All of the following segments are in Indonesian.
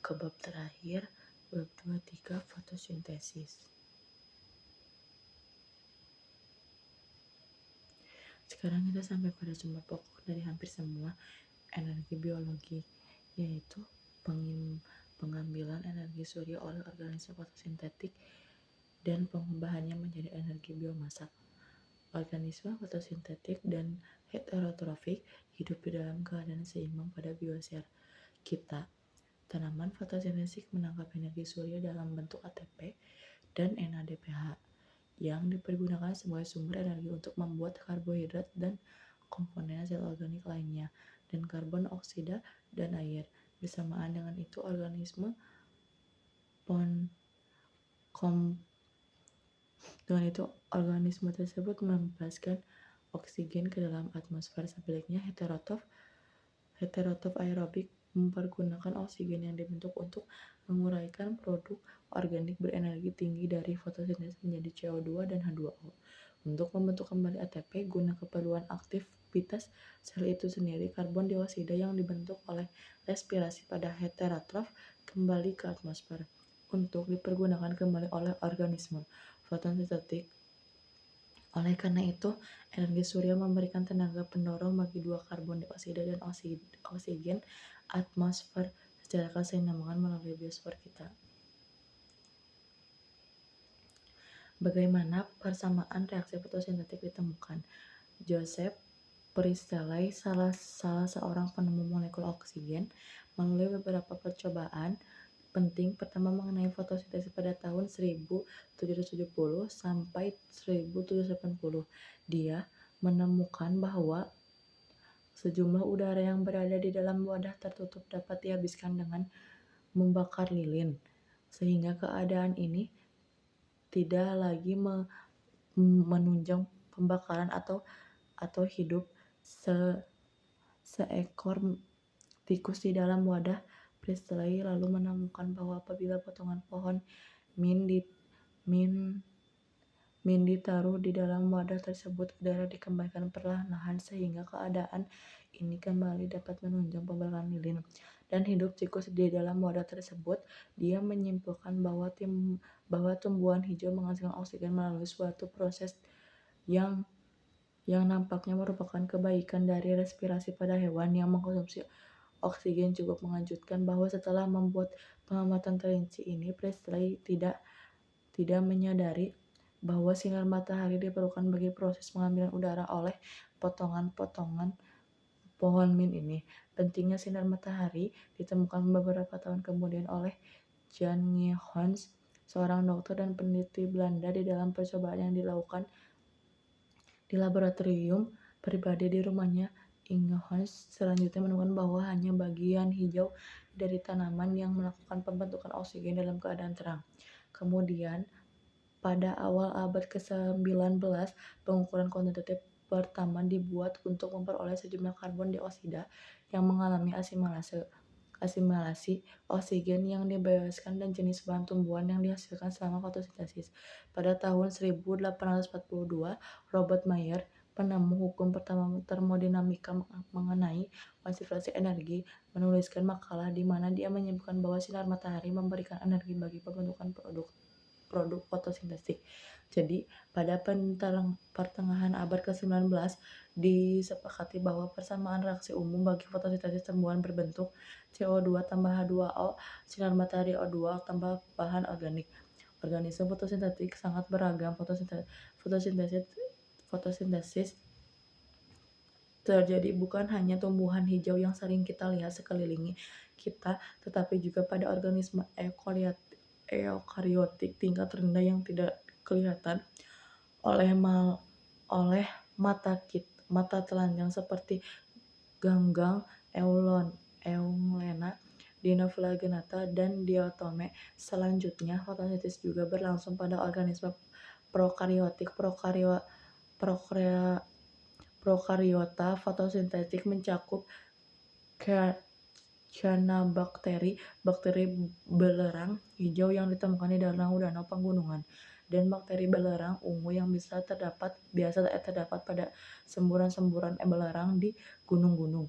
ke bab terakhir, bab 23 fotosintesis. Sekarang kita sampai pada sumber pokok dari hampir semua energi biologi, yaitu pengambilan energi surya oleh organisme fotosintetik dan pengubahannya menjadi energi biomasa. Organisme fotosintetik dan heterotrofik hidup di dalam keadaan seimbang pada biosfer kita. Tanaman fotosintesis menangkap energi surya dalam bentuk ATP dan NADPH yang dipergunakan sebagai sumber energi untuk membuat karbohidrat dan komponen sel organik lainnya, dan karbon oksida dan air. Bersamaan dengan itu, organisme tersebut membebaskan oksigen ke dalam atmosfer. Sebaliknya, heterotrof aerobik mempergunakan oksigen yang dibentuk untuk menguraikan produk organik berenergi tinggi dari fotosintesis menjadi CO2 dan H2O untuk membentuk kembali ATP guna keperluan aktivitas sel itu sendiri. Karbon dioksida yang dibentuk oleh respirasi pada heterotrof kembali ke atmosfer untuk dipergunakan kembali oleh organisme fotosintetik. Oleh karena itu, energi surya memberikan tenaga pendorong bagi dua karbon dioksida dan oksigen atmosfer secara keseimbangan melalui biosfer kita. Bagaimana persamaan reaksi fotosintetik ditemukan? Joseph Priestley, salah seorang penemu molekul oksigen, melalui beberapa percobaan penting pertama mengenai fotosintesis pada tahun 1770 sampai 1780. Dia menemukan bahwa sejumlah udara yang berada di dalam wadah tertutup dapat dihabiskan dengan membakar lilin, sehingga keadaan ini tidak lagi menunjang pembakaran atau hidup seekor tikus di dalam wadah. Priestley lalu menemukan bahwa apabila potongan pohon min ditaruh di dalam wadah tersebut, udara dikembalikan perlahan-lahan sehingga keadaan ini kembali dapat menunjang pembakaran lilin dan hidup tikus di dalam wadah tersebut. Dia menyimpulkan bahwa tumbuhan hijau menghasilkan oksigen melalui suatu proses yang nampaknya merupakan kebaikan dari respirasi pada hewan yang mengkonsumsi oksigen. Cukup mengejutkan bahwa setelah membuat pengamatan terinci ini, Priestley tidak menyadari bahwa sinar matahari diperlukan bagi proses pengambilan udara oleh potongan-potongan pohon min ini. Pentingnya sinar matahari ditemukan beberapa tahun kemudian oleh Jan Nijhoff, seorang dokter dan peneliti Belanda, di dalam percobaan yang dilakukan di laboratorium pribadi di rumahnya. Nijhoff selanjutnya menemukan bahwa hanya bagian hijau dari tanaman yang melakukan pembentukan oksigen dalam keadaan terang. Kemudian, pada awal abad ke-19, pengukuran kuantitatif pertama dibuat untuk memperoleh sejumlah karbon dioksida yang mengalami asimilasi oksigen yang dibebaskan dan jenis bahan tumbuhan yang dihasilkan selama fotosintesis. Pada tahun 1842, Robert Mayer, penemu hukum pertama termodinamika mengenai konservasi energi, menuliskan makalah di mana dia menyebutkan bahwa sinar matahari memberikan energi bagi pembentukan produk fotosintesis. Jadi, pada pertengahan abad ke-19 disepakati bahwa persamaan reaksi umum bagi fotosintesis tumbuhan berbentuk CO2 tambah H2O, sinar matahari O2 tambah bahan organik. Organisme fotosintetik sangat beragam. Fotosintesis terjadi bukan hanya tumbuhan hijau yang sering kita lihat sekeliling kita, tetapi juga pada organisme eukariotik tingkat rendah yang tidak kelihatan oleh mata telanjang seperti ganggang, Eulena, Dinoflagellata, dan Diatome. Selanjutnya, fotosintesis juga berlangsung pada organisme prokariotik. Prokariota fotosintetik mencakup cyanobacteria, bakteri belerang hijau yang ditemukan di danau-danau pegunungan, dan bakteri belerang ungu yang biasa terdapat pada semburan-semburan belerang di gunung-gunung.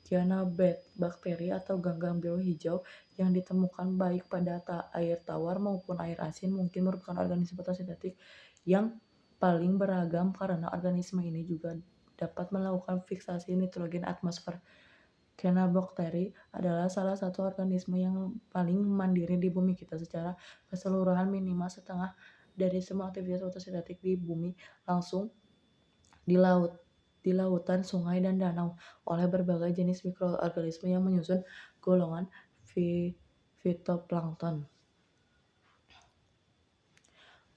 Cyanobacteria atau ganggang biru hijau yang ditemukan baik pada air tawar maupun air asin mungkin merupakan organisme fotosintetik yang paling beragam karena organisme ini juga dapat melakukan fiksasi nitrogen atmosfer. Cyanobacteria adalah salah satu organisme yang paling mandiri di bumi kita. Secara keseluruhan minimal setengah dari semua aktivitas fotosintetik di bumi langsung di laut, di lautan, sungai, dan danau oleh berbagai jenis mikroorganisme yang menyusun golongan fitoplankton.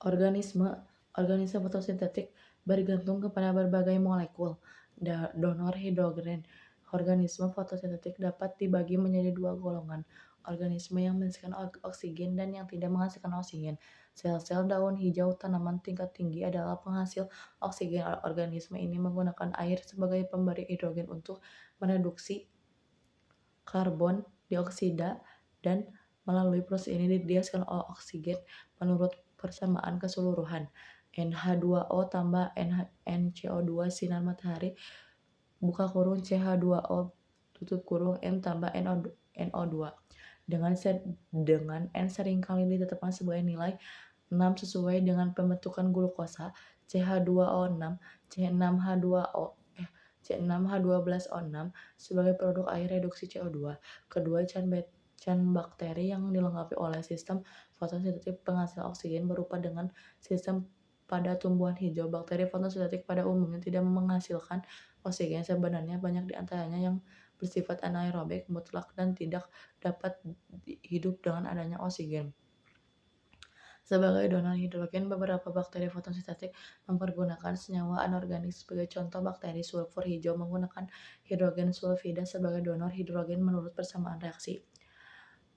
Organisme organisme fotosintetik bergantung kepada berbagai molekul donor hidrogen. Organisme fotosintetik dapat dibagi menjadi dua golongan, organisme yang menghasilkan oksigen dan yang tidak menghasilkan oksigen. Sel-sel daun hijau tanaman tingkat tinggi adalah penghasil oksigen. Organisme ini menggunakan air sebagai pemberi hidrogen untuk mereduksi karbon dioksida dan melalui proses ini dihasilkan oksigen menurut persamaan keseluruhan. NH2O tambah NCO2 sinar matahari buka kurung CH2O tutup kurung N tambah NO2 dengan N seringkali ditetapkan sebagai nilai 6 sesuai dengan pembentukan glukosa CH2O6 C6H2O C6H12O6 sebagai produk air reduksi CO2. Kedua bakteri yang dilengkapi oleh sistem fotosintetik penghasil oksigen berupa dengan sistem pada tumbuhan hijau. Bakteri fotosintetik pada umumnya tidak menghasilkan oksigen. Sebenarnya banyak di antaranya yang bersifat anaerobik mutlak dan tidak dapat hidup dengan adanya oksigen. Sebagai donor hidrogen, beberapa bakteri fotosintetik mempergunakan senyawa anorganik. Sebagai contoh, bakteri sulfur hijau menggunakan hidrogen sulfida sebagai donor hidrogen menurut persamaan reaksi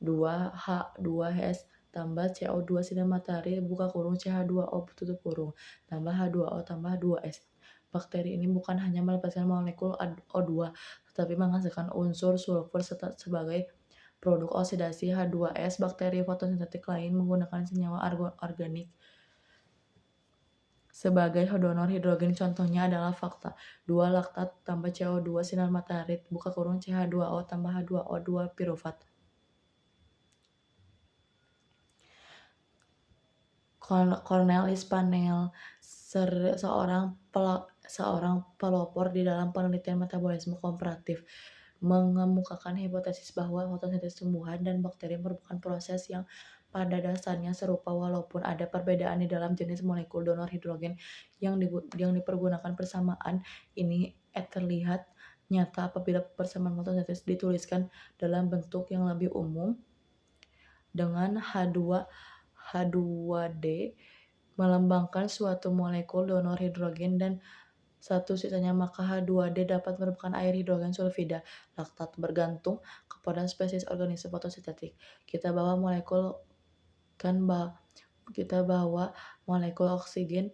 2H2S tambah CO2 sinar matahari buka kurung CH2O tutup kurung tambah H2O tambah 2S. Bakteri ini bukan hanya melepaskan molekul O2, tetapi menghasilkan unsur sulfur sebagai produk oksidasi H2S. Bakteri fotosintetik lain menggunakan senyawa organik sebagai donor hidrogen. Contohnya adalah fakta 2 laktat tambah CO2 sinar matahari buka kurung CH2O tambah H2O2 pirufat. Cornelis Panel, seorang pelopor di dalam penelitian metabolisme komparatif, mengemukakan hipotesis bahwa fotosintesis tumbuhan dan bakteri merupakan proses yang pada dasarnya serupa walaupun ada perbedaan di dalam jenis molekul donor hidrogen yang dipergunakan. Persamaan ini terlihat nyata apabila persamaan fotosintesis dituliskan dalam bentuk yang lebih umum dengan H2D melambangkan suatu molekul donor hidrogen dan satu sisanya, maka H2D dapat merupakan air hidrogen sulfida laktat bergantung kepada spesies organisme fotosintetik. Kita bawa molekul oksigen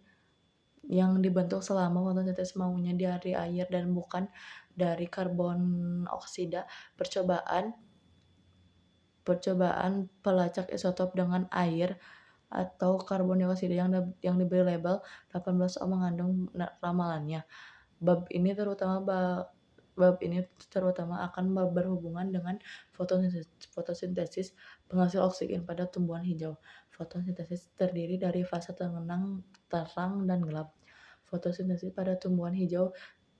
yang dibentuk selama fotosintesis maunya dari air dan bukan dari karbon oksida. Percobaan pelacak isotop dengan air atau karbon dioksida yang diberi label 18O mengandung ramalannya. Bab ini terutama akan berhubungan dengan fotosintesis penghasil oksigen pada tumbuhan hijau. Fotosintesis terdiri dari fase terang dan gelap. Fotosintesis pada tumbuhan hijau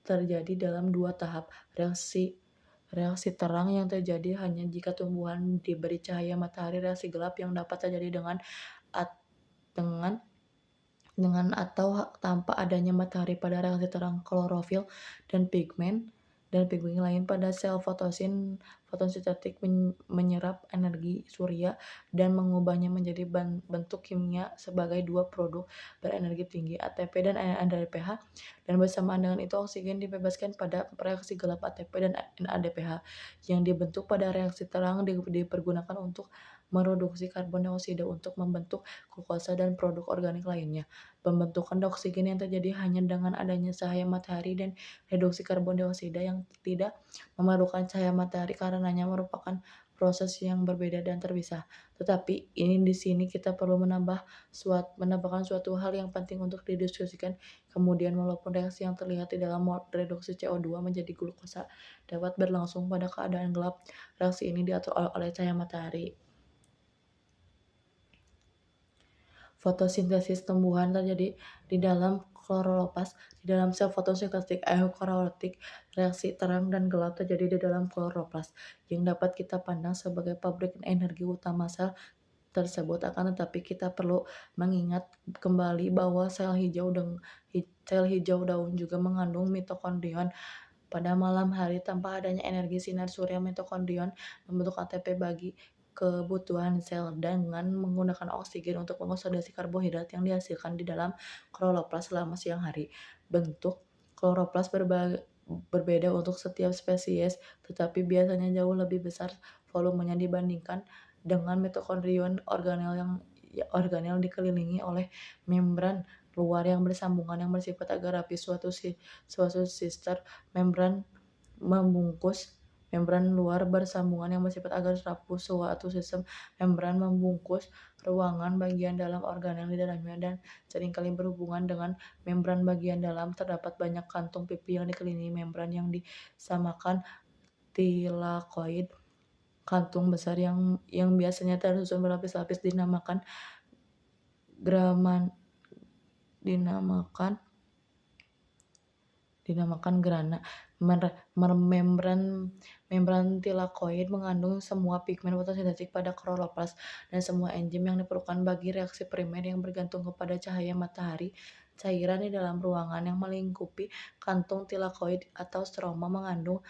terjadi dalam dua tahap. Reaksi terang yang terjadi hanya jika tumbuhan diberi cahaya matahari. Reaksi gelap yang dapat terjadi dengan atau tanpa adanya matahari. Pada reaksi terang, klorofil dan pigmen lain pada sel fotosintetik menyerap energi surya dan mengubahnya menjadi bentuk kimia sebagai dua produk berenergi tinggi, ATP dan NADPH, dan bersamaan dengan itu oksigen dibebaskan pada reaksi gelap. ATP dan NADPH yang dibentuk pada reaksi terang dipergunakan untuk mereduksi karbon dioksida untuk membentuk glukosa dan produk organik lainnya. Pembentukan oksigen yang terjadi hanya dengan adanya cahaya matahari dan reduksi karbon dioksida yang tidak memerlukan cahaya matahari karenanya merupakan proses yang berbeda dan terpisah. Tetapi di sini kita perlu menambahkan suatu hal yang penting untuk didiskusikan. Kemudian walaupun reaksi yang terlihat di dalam reduksi CO2 menjadi glukosa dapat berlangsung pada keadaan gelap, reaksi ini diatur oleh cahaya matahari. Fotosintesis tumbuhan terjadi di dalam kloroplast. Di dalam sel fotosintetik eukariotik, reaksi terang dan gelap terjadi di dalam kloroplast, yang dapat kita pandang sebagai pabrik energi utama sel tersebut. Akan tetapi kita perlu mengingat kembali bahwa sel hijau daun juga mengandung mitokondrion. Pada malam hari, tanpa adanya energi sinar surya, mitokondrion membentuk ATP bagi kebutuhan sel dengan menggunakan oksigen untuk mengoksidasi karbohidrat yang dihasilkan di dalam kloroplas selama siang hari. Bentuk kloroplas berbeda untuk setiap spesies, tetapi biasanya jauh lebih besar volumenya dibandingkan dengan mitokondrion. Organel dikelilingi oleh membran luar yang bersambungan yang bersifat agak rapi. Suatu sister membran membungkus membran luar bersambungan yang bersifat agar rapuh. Suatu sistem membran membungkus ruangan bagian dalam organel di dalamnya dan seringkali berhubungan dengan membran bagian dalam. Terdapat banyak kantung pipi yang dikelilingi membran yang disamakan tilakoid. Kantung besar yang biasanya tersusun berlapis-lapis dinamakan dinamakan grana. Membran tilakoid mengandung semua pigmen fotosintetik pada kloroplas dan semua enzim yang diperlukan bagi reaksi primer yang bergantung kepada cahaya matahari. Cairan di dalam ruangan yang melingkupi kantung tilakoid atau stroma mengandung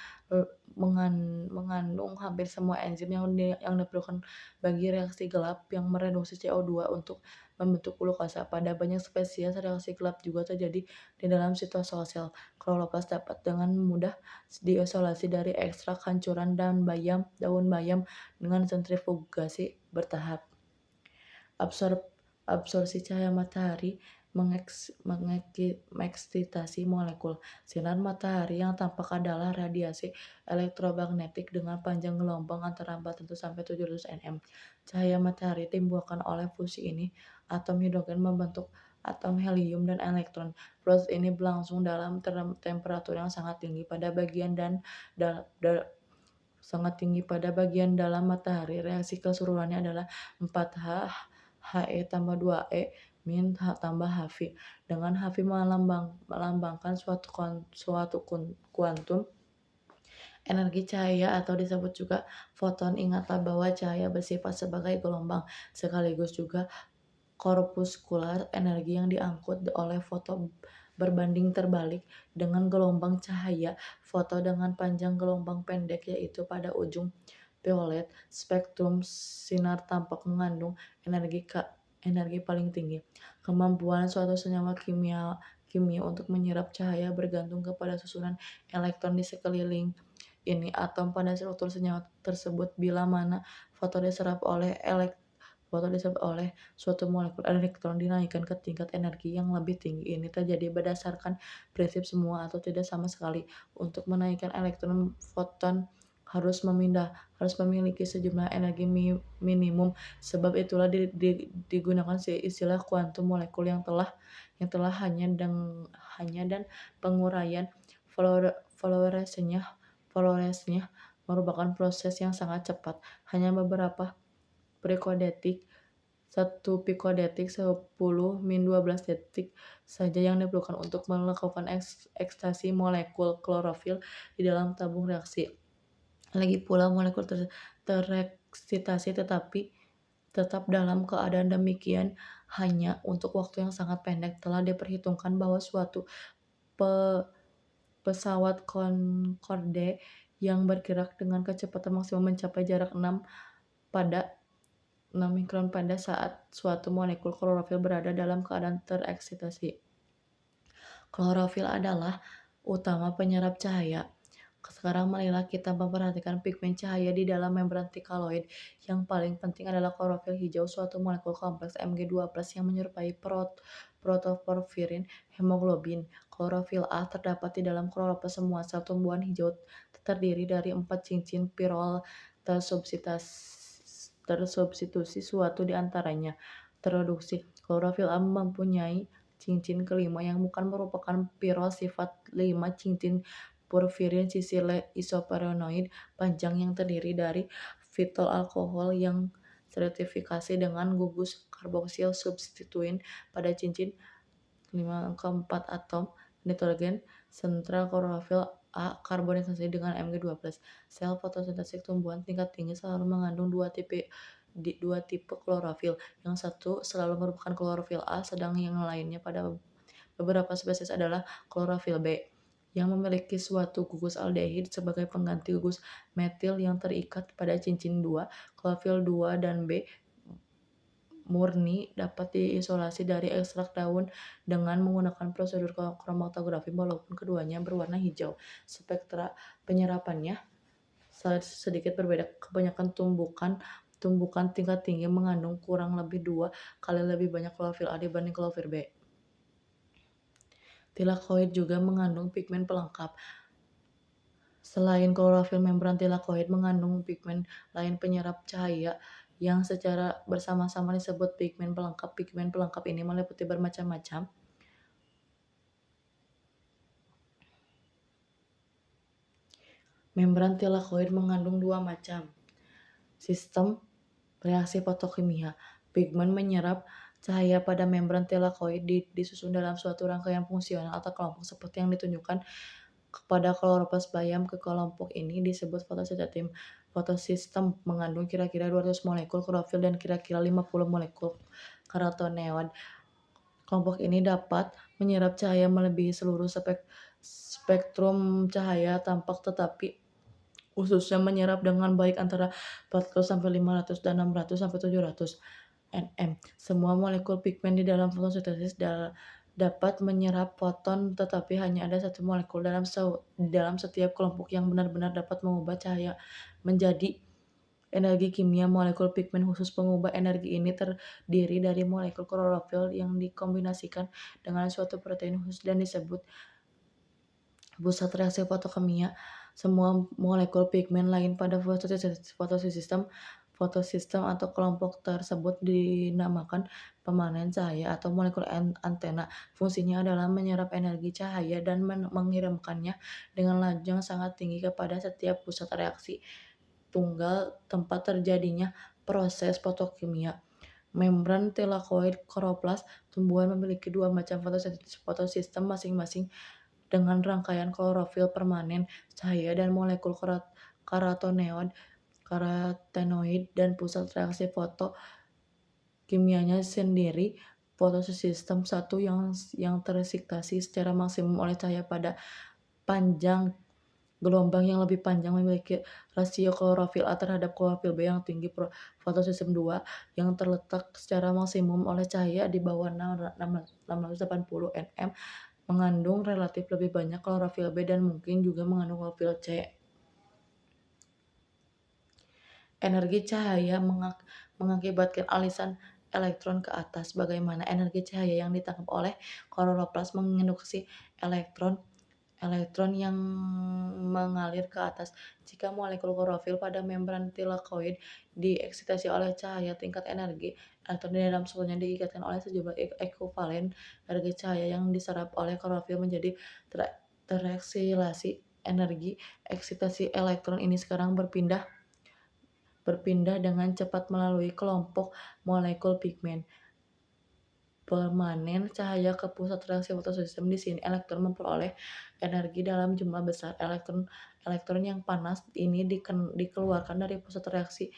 hampir semua enzim yang diperlukan bagi reaksi gelap yang mereduksi CO2 untuk membentuk glukosa. Pada banyak spesies, reaksi gelap juga terjadi di dalam sitosol sel. Kloroplas dapat dengan mudah diisolasi dari ekstrak hancuran daun bayam dengan sentrifugasi bertahap. Absorpsi cahaya matahari mengeksitasi molekul. Sinar matahari yang tampak adalah radiasi elektromagnetik dengan panjang gelombang antara 400 sampai 700 nm. Cahaya matahari timbulkan oleh fusi ini. Atom hidrogen membentuk atom helium dan elektron. Proses ini berlangsung dalam temperatur yang sangat tinggi pada bagian dalam matahari. Reaksi keseluruhannya adalah 4H He tambah 2E min H tambah Hv. Dengan Hv melambangkan suatu kuantum energi cahaya atau disebut juga foton. Ingatlah bahwa cahaya bersifat sebagai gelombang, sekaligus juga korpuskular. Energi yang diangkut oleh foton berbanding terbalik dengan gelombang cahaya. Foton dengan panjang gelombang pendek, yaitu pada ujung violet spektrum sinar, tampak mengandung energi paling tinggi. Kemampuan suatu senyawa kimia untuk menyerap cahaya bergantung kepada susunan elektron di sekeliling ini atom pada struktur senyawa tersebut. Bila mana foton diserap oleh suatu molekul, elektron dinaikkan ke tingkat energi yang lebih tinggi. Ini terjadi berdasarkan prinsip semua atau tidak sama sekali. Untuk menaikkan elektron, foton harus memiliki sejumlah energi minimum. Sebab itulah digunakan istilah kuantum molekul yang telah hanya dan penguraian fluoresenya merupakan proses yang sangat cepat. Hanya beberapa pikodetik 1 pikodetik 10-12 detik saja yang diperlukan untuk melakukan ekstasi molekul klorofil di dalam tabung reaksi. Lagi pula, molekul tereksitasi tetapi tetap dalam keadaan demikian hanya untuk waktu yang sangat pendek. Telah diperhitungkan bahwa suatu pesawat Concorde yang bergerak dengan kecepatan maksimum mencapai jarak 6 mikron pada saat suatu molekul klorofil berada dalam keadaan tereksitasi. Klorofil adalah utama penyerap cahaya. Sekarang marilah kita memperhatikan pigmen cahaya di dalam membran tilakoid. Yang paling penting adalah klorofil hijau, suatu molekul kompleks Mg2+ yang menyerupai protoporfirin hemoglobin. Klorofil A terdapat di dalam kloroplas semua sel tumbuhan hijau terdiri dari 4 cincin tersubstitusi suatu di antaranya. Terreduksi. Klorofil A mempunyai cincin kelima yang bukan merupakan pirol sifat 5 cincin porfirin sisi isoprenoid panjang yang terdiri dari fitol alkohol yang sertifikasi dengan gugus karboksil substituin pada cincin 5 keempat atom nitrogen sentral klorofil A karbonisasi dengan Mg12. Sel fotosintesis tumbuhan tingkat tinggi selalu mengandung dua tipe klorofil. Yang satu selalu merupakan klorofil A, sedang yang lainnya pada beberapa spesies adalah klorofil B yang memiliki suatu gugus aldehid sebagai pengganti gugus metil yang terikat pada cincin 2. Klorofil 2 dan B murni dapat diisolasi dari ekstrak daun dengan menggunakan prosedur kromatografi walaupun keduanya berwarna hijau. Spektra penyerapannya sedikit berbeda. Kebanyakan tumbukan tingkat tinggi mengandung kurang lebih 2 kali lebih banyak klorofil A dibanding klorofil B. Tilakoid juga mengandung pigmen pelengkap. Selain klorofil, membran tilakoid mengandung pigmen lain penyerap cahaya yang secara bersama-sama disebut pigmen pelengkap. Pigmen pelengkap ini meliputi bermacam-macam. Membran tilakoid mengandung dua macam sistem reaksi fotokimia. Pigmen menyerap cahaya pada membran tilakoid disusun dalam suatu rangkaian fungsional atau kelompok seperti yang ditunjukkan pada kloroplas bayam. Ke kelompok ini disebut fotosistem. Fotosistem mengandung kira-kira 200 molekul klorofil dan kira-kira 50 molekul karotenoid. Kelompok ini dapat menyerap cahaya melebihi seluruh spektrum cahaya tampak, tetapi khususnya menyerap dengan baik antara 400-500 dan 600-700 nm. Semua molekul pigmen di dalam fotosintesis dapat menyerap foton, tetapi hanya ada satu molekul dalam setiap kelompok yang benar-benar dapat mengubah cahaya menjadi energi kimia. Molekul pigmen khusus pengubah energi ini terdiri dari molekul klorofil yang dikombinasikan dengan suatu protein khusus dan disebut pusat reaksi fotokimia. Semua molekul pigmen lain pada fotosistem atau kelompok tersebut dinamakan pemanen cahaya atau molekul antena. Fungsinya adalah menyerap energi cahaya dan mengirimkannya dengan laju yang sangat tinggi kepada setiap pusat reaksi tunggal tempat terjadinya proses fotokimia. Membran tilakoid kloroplas tumbuhan memiliki dua macam fotosistem masing-masing dengan rangkaian klorofil permanen cahaya dan molekul karotenoid dan pusat reaksi fotokimianya sendiri. Fotosistem satu yang tereksitasi secara maksimum oleh cahaya pada panjang gelombang yang lebih panjang memiliki rasio klorofil A terhadap klorofil B yang tinggi. Fotosistem 2 yang terletak secara maksimum oleh cahaya di bawah 680 nm mengandung relatif lebih banyak klorofil B dan mungkin juga mengandung klorofil C. Energi cahaya mengakibatkan alisan elektron ke atas. Bagaimana energi cahaya yang ditangkap oleh kloroplas menginduksi elektron yang mengalir ke atas. Jika molekul klorofil pada membran tilakoid dieksitasi oleh cahaya, tingkat energi elektron di dalam sulurnya diikatkan oleh sejumlah ekuivalen energi cahaya yang diserap oleh klorofil menjadi tereksilasi. Energi eksitasi elektron ini sekarang berpindah dengan cepat melalui kelompok molekul pigmen permanen cahaya ke pusat reaksi fotosistem. Di sini elektron memperoleh energi dalam jumlah besar. Elektron yang panas ini dikeluarkan dari pusat reaksi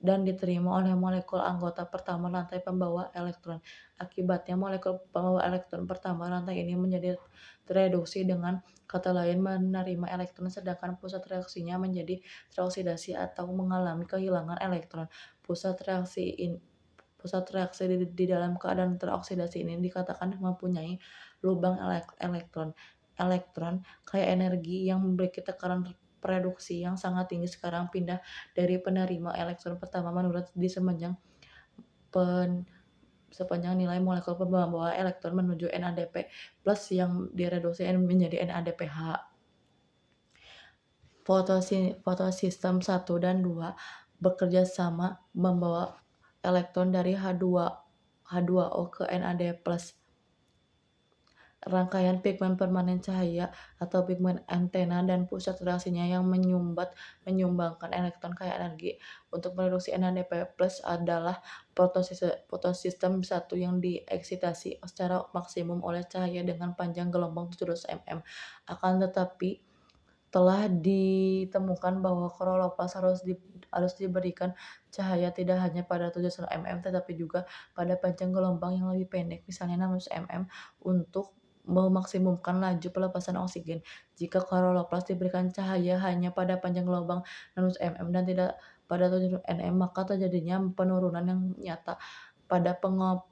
dan diterima oleh molekul anggota pertama rantai pembawa elektron. Akibatnya molekul pembawa elektron pertama rantai ini menjadi tereduksi, dengan kata lain menerima elektron, sedangkan pusat reaksinya menjadi teroksidasi atau mengalami kehilangan elektron. Pusat reaksi di dalam keadaan teroksidasi ini dikatakan mempunyai lubang elektron. Elektron kaya energi yang memiliki tekanan reduksi yang sangat tinggi sekarang pindah dari penerima elektron pertama menurut di sepanjang nilai molekul pembawa elektron menuju NADP+ yang direduksi menjadi NADPH. Fotosistem 1 dan 2 bekerja sama membawa elektron dari H2O ke NAD+. Rangkaian pigmen permanen cahaya atau pigmen antena dan pusat reaksinya yang menyumbangkan elektron kaya energi untuk produksi NADP+ adalah fotosistem 1 yang dieksitasi secara maksimum oleh cahaya dengan panjang gelombang 700 mm. Akan tetapi, telah ditemukan bahwa kloroplas harus diberikan cahaya tidak hanya pada 700 mm tetapi juga pada panjang gelombang yang lebih pendek, misalnya 600 mm, untuk memaksimumkan laju pelepasan oksigen. Jika kloroplas diberikan cahaya hanya pada panjang gelombang 600 mm dan tidak pada 700 mm, maka terjadinya penurunan yang nyata pada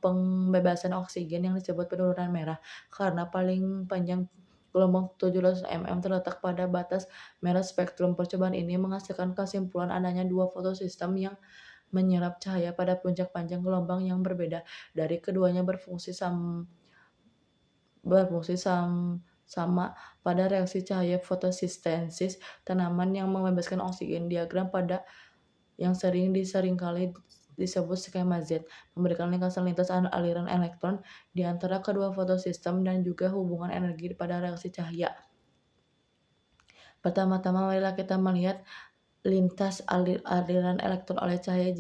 pembebasan oksigen yang disebut penurunan merah, karena paling panjang gelombang 700 mm terletak pada batas merah spektrum. Percobaan ini menghasilkan kesimpulan adanya dua fotosistem yang menyerap cahaya pada puncak panjang gelombang yang berbeda dari keduanya sama pada reaksi cahaya fotosintesis tanaman yang membebaskan oksigen. Diagram pada yang seringkali disebut skema Z, memberikan ringkasan lintas aliran elektron di antara kedua fotosistem dan juga hubungan energi pada reaksi cahaya. Pertama-tama marilah kita melihat lintas aliran elektron oleh cahaya.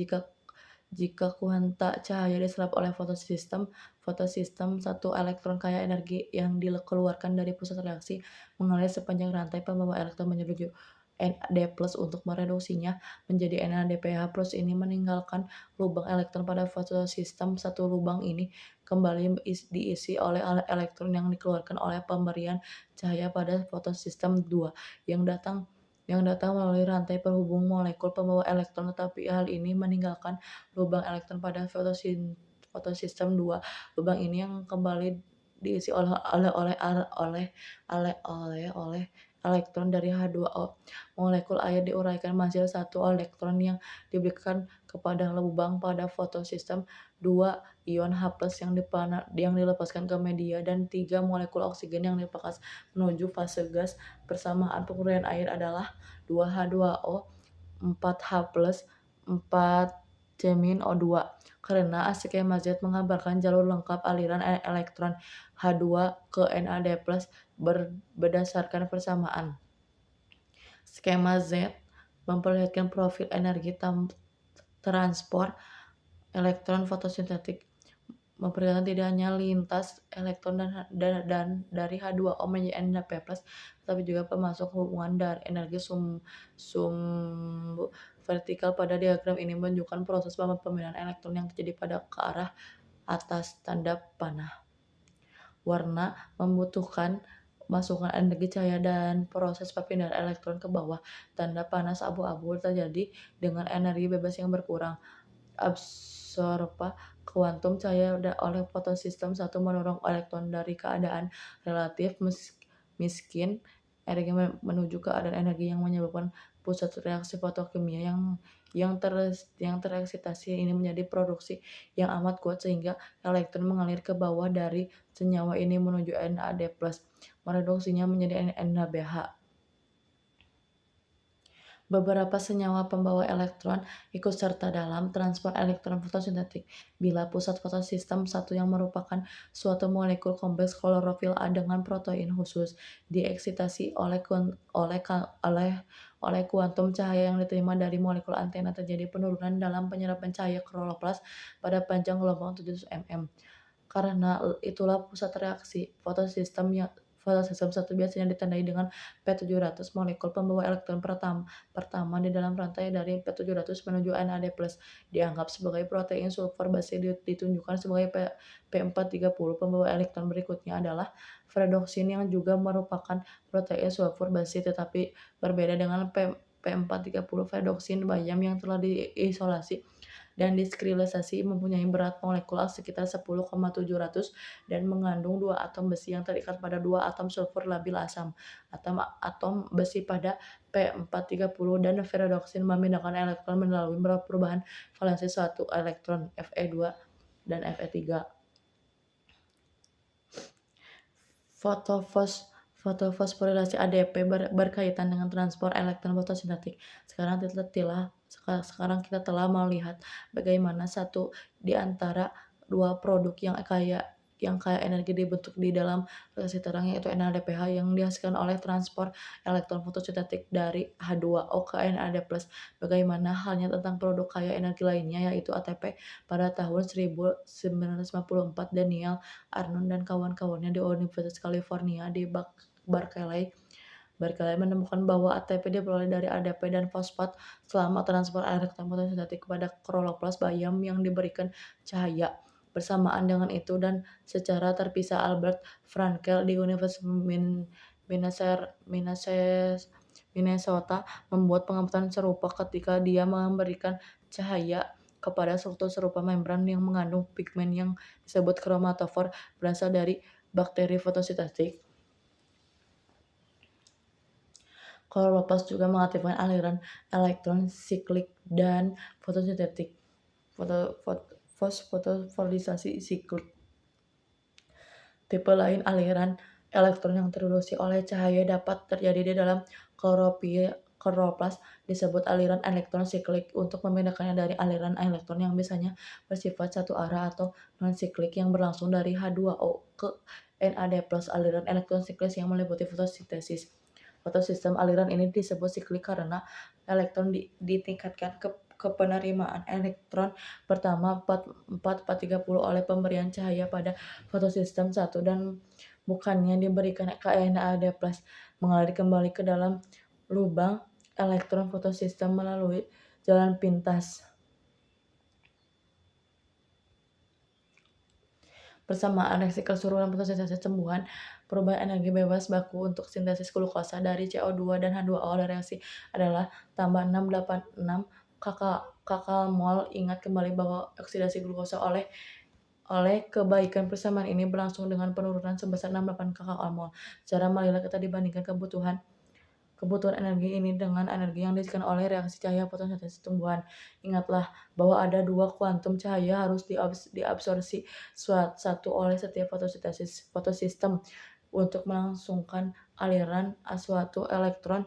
Jika kuanta cahaya diserap oleh fotosistem 1, elektron kaya energi yang dikeluarkan dari pusat reaksi mengalir sepanjang rantai pembawa elektron menuju NAD+ untuk mereduksinya menjadi NADPH+. Ini meninggalkan lubang elektron pada fotosistem 1. Lubang ini kembali diisi oleh elektron yang dikeluarkan oleh pemberian cahaya pada fotosistem 2 yang datang melalui rantai penghubung molekul pembawa elektron, tetapi hal ini meninggalkan lubang elektron pada fotosistem 2. Lubang ini yang kembali diisi oleh elektron dari H2O. Molekul air diuraikan menghasilkan 1 elektron yang diberikan kepada lubang pada fotosistem 2, ion H+ yang dilepaskan ke media, dan 3 molekul oksigen yang dilepas menuju fase gas. Persamaan pemberian air adalah 2H2O, 4H+, 4-O2. Karena skema Z menggambarkan jalur lengkap aliran elektron H2 ke NAD+ berdasarkan persamaan. Skema Z memperlihatkan profil energi transport elektron fotosintetik, memperlihatkan tidak hanya lintas elektron dari H2O menjadi NADP+, tetapi juga pemasok hubungan dari energi sumbu vertikal. Pada diagram ini menunjukkan proses pemindahan elektron yang terjadi pada ke arah atas tanda panah. Warna membutuhkan masukan energi cahaya dan proses perpindahan elektron ke bawah. Tanda panas abu-abu terjadi dengan energi bebas yang berkurang. Absorba kuantum cahaya oleh fotosistem 1 mendorong elektron dari keadaan relatif miskin energi menuju keadaan energi yang menyebabkan pusat reaksi fotokimia yang tereksitasi ini menjadi produksi yang amat kuat sehingga elektron mengalir ke bawah dari senyawa ini menuju NAD+, mereduksinya menjadi NADH. Beberapa senyawa pembawa elektron ikut serta dalam transport elektron fotosintetik. Bila pusat fotosistem 1 yang merupakan suatu molekul kompleks klorofil A dengan protein khusus dieksitasi oleh kuantum cahaya yang diterima dari molekul antena, terjadi penurunan dalam penyerapan cahaya kloroplas pada panjang gelombang 700 mm. Karena itulah pusat reaksi fotosistem 1 biasanya ditandai dengan P700, molekul pembawa elektron pertama di dalam rantai dari P700 menuju NAD+. Dianggap sebagai protein sulfur base ditunjukkan sebagai P430. Pembawa elektron berikutnya adalah ferredoksin yang juga merupakan protein sulfur base tetapi berbeda dengan P430. Ferredoksin bayam yang telah diisolasi dan diskrilisasi mempunyai berat molekular sekitar 10,700 dan mengandung 2 atom besi yang terikat pada 2 atom sulfur labil asam. Atom besi pada P430 dan ferredoksin memindahkan elektron melalui perubahan valensi 1 elektron Fe2 dan Fe3. Fosforilasi ADP berkaitan dengan transport elektron fotosintetik. Sekarang kita telah melihat bagaimana satu di antara dua produk yang kaya energi dibentuk di dalam radiasi terang, yaitu NADPH yang dihasilkan oleh transport elektron fotosintetik dari H2O ke NAD+. Bagaimana halnya tentang produk kaya energi lainnya, yaitu ATP. Pada tahun 1954, Daniel Arnold dan kawan-kawannya di Universitas California di Berkeley menemukan bahwa ATP diperoleh dari ADP dan fosfat selama transport elektron fotosintetik kepada kloroplast bayam yang diberikan cahaya. Bersamaan dengan itu dan secara terpisah, Albert Frankel di Universitas Minnesota membuat pengamatan serupa ketika dia memberikan cahaya kepada struktur serupa membran yang mengandung pigmen yang disebut kromatofor berasal dari bakteri fotosintetik. Kloroplast juga mengaktifkan aliran elektron siklik dan fotosintetik fosforilisasi siklik. Tipe lain aliran elektron yang terproduksi oleh cahaya dapat terjadi di dalam kloroplast disebut aliran elektron siklik. Untuk membedakannya dari aliran elektron yang biasanya bersifat satu arah atau non-siklik yang berlangsung dari H2O ke NAD+, aliran elektron siklik yang meliputi fotosintesis. Fotosistem aliran ini disebut siklik karena elektron ditingkatkan ke penerimaan elektron pertama 4-30 oleh pemberian cahaya pada fotosistem 1 dan bukannya diberikan ke NAD+, mengalir kembali ke dalam lubang elektron fotosistem melalui jalan pintas. Bersamaan reaksi keseluruhan fotosintesis tumbuhan, perubahan energi bebas baku untuk sintesis glukosa dari CO2 dan H2O oleh reaksi adalah tambah 686 kcal/mol. Ingat kembali bahwa oksidasi glukosa oleh kebaikan persamaan ini berlangsung dengan penurunan sebesar 68 kcal/mol. Secara melihat kita dibandingkan kebutuhan energi ini dengan energi yang dihasilkan oleh reaksi cahaya fotosintesis tumbuhan. Ingatlah bahwa ada 2 kuantum cahaya harus diabsorpsi satu oleh setiap fotosistem untuk melangsungkan aliran suatu elektron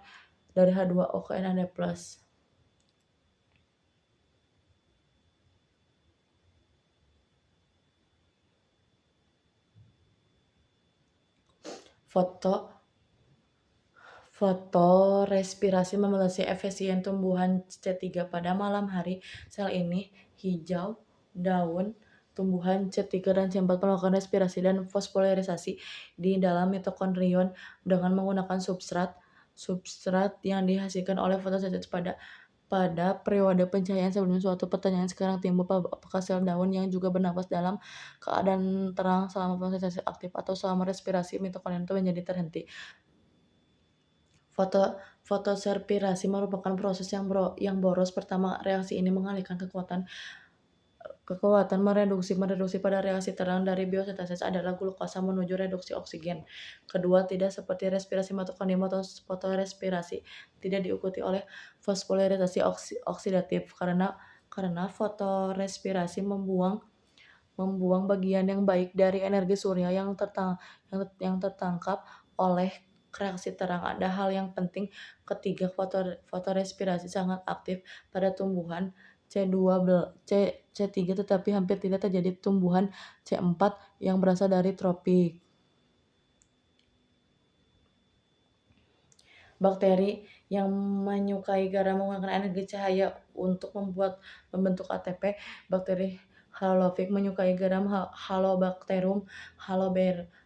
dari H2O ke NAD+. Fotorespirasi membatasi efisien tumbuhan C3 pada malam hari. Sel ini, hijau, daun, tumbuhan C3 dan C4 melakukan respirasi dan fosforilisasi di dalam mitokondrion dengan menggunakan substrat yang dihasilkan oleh fotosintesis pada periode pencahayaan sebelumnya. Suatu pertanyaan sekarang timbul, apakah sel daun yang juga bernapas dalam keadaan terang selama fotosintesis aktif atau selama respirasi mitokondrion itu menjadi terhenti? Fotoserpirasi merupakan proses yang boros. Pertama, reaksi ini mengalihkan kekuatan mereduksi pada reaksi terang dari biosintesis adalah glukosa menuju reduksi oksigen. Kedua, tidak seperti respirasi mitokondrium atau fotorespirasi, tidak diikuti oleh fosforilisasi oksidatif karena fotorespirasi membuang bagian yang baik dari energi surya yang tertangkap oleh reaksi terang. Ada hal yang penting. Ketiga, fotorespirasi sangat aktif pada tumbuhan C3 tetapi hampir tidak terjadi tumbuhan C4 yang berasal dari tropik. Bakteri yang menyukai garam menggunakan energi cahaya untuk membentuk ATP. Bakteri halofik menyukai garam. Halobacterium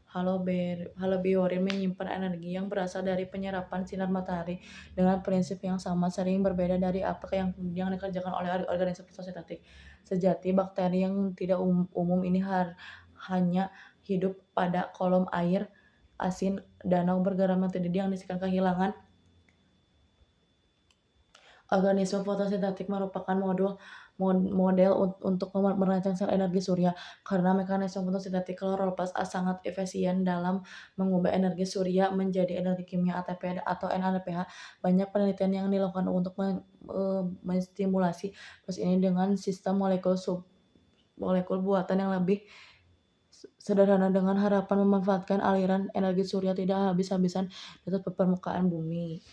halobiorin menyimpan energi yang berasal dari penyerapan sinar matahari dengan prinsip yang sama, sering berbeda dari apa yang dikerjakan oleh organisme fotosintetik sejati. Bakteri yang tidak umum ini hanya hidup pada kolom air asin danau bergaram yang tidak dihasilkan kehilangan. Organisme fotosintetik merupakan model untuk merancang sel energi surya. Karena mekanisme fotosintetik kloroplast sangat efisien dalam mengubah energi surya menjadi energi kimia ATP atau NADPH, banyak penelitian yang dilakukan untuk menstimulasi proses ini dengan sistem molekul buatan yang lebih sederhana dengan harapan memanfaatkan aliran energi surya tidak habis-habisan di atas permukaan bumi.